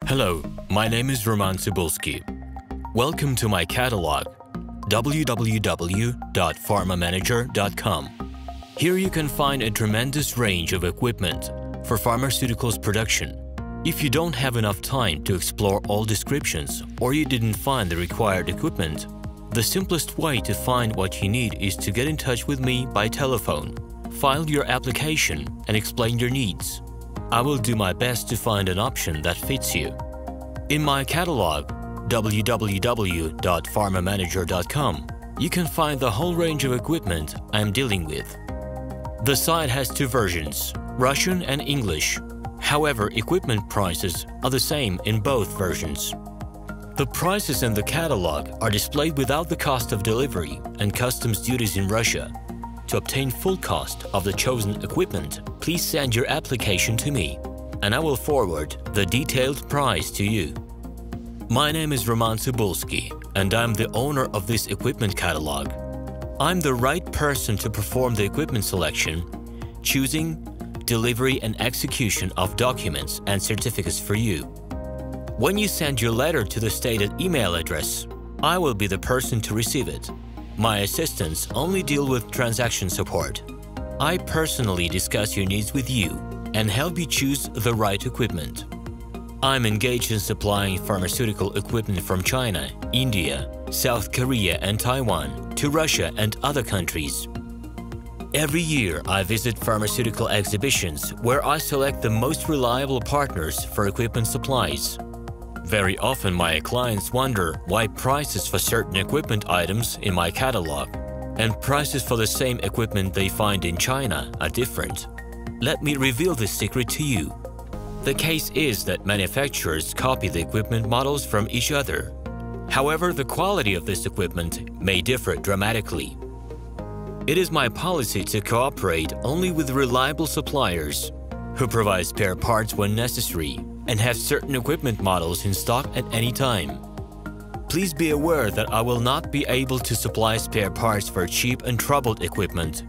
Hello, my name is RomanTsibulsky. Welcome to my catalog, www.pharmamanager.com. Here you can find a tremendous range of equipment for pharmaceuticals production. If you don't have enough time to explore all descriptions or you didn't find the required equipment, the simplest way to find what you need is to get in touch with me by telephone, file your application, and explain your needs. I will do my best to find an option that fits you. In my catalog, www.pharmamanager.com, you can find the whole range of equipment I am dealing with. The site has two versions, Russian and English. However, equipment prices are the same in both versions. The prices in the catalog are displayed without the cost of delivery and customs duties in Russia. To obtain full cost of the chosen equipment, please send your application to me, and I will forward the detailed price to you. My name is RomanTsibulsky, and I'm the owner of this equipment catalog. I'm the right person to perform the equipment selection, choosing, delivery and execution of documents and certificates for you. When you send your letter to the stated email address, I will be the person to receive it. My assistants only deal with transaction support. I personally discuss your needs with you and help you choose the right equipment. I'm engaged in supplying pharmaceutical equipment from China, India, South Korea and Taiwan to Russia and other countries. Every year, I visit pharmaceutical exhibitions where I select the most reliable partners for equipment supplies. Very often, my clients wonder why prices for certain equipment items in my catalog and prices for the same equipment they find in China are different. Let me reveal this secret to you. The case is that manufacturers copy the equipment models from each other. However, the quality of this equipment may differ dramatically. It is my policy to cooperate only with reliable suppliers who provide spare parts when necessary and have certain equipment models in stock at any time. Please be aware that I will not be able to supply spare parts for cheap and troubled equipment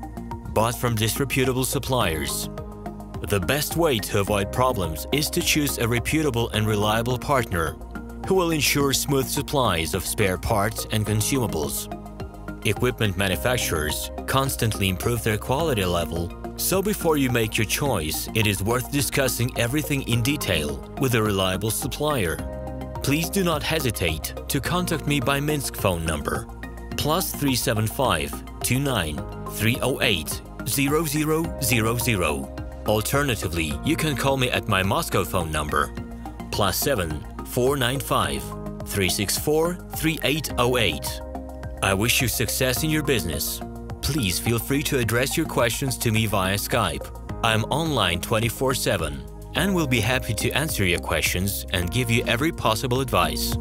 bought from disreputable suppliers. The best way to avoid problems is to choose a reputable and reliable partner who will ensure smooth supplies of spare parts and consumables. Equipment manufacturers constantly improve their quality level, so before you make your choice, it is worth discussing everything in detail with a reliable supplier. Please do not hesitate to contact me by Minsk phone number +375 29 308 0000. Alternatively, you can call me at my Moscow phone number +7 495 364 3808. I wish you success in your business. Please feel free to address your questions to me via Skype. I'm online 24/7 and will be happy to answer your questions and give you every possible advice.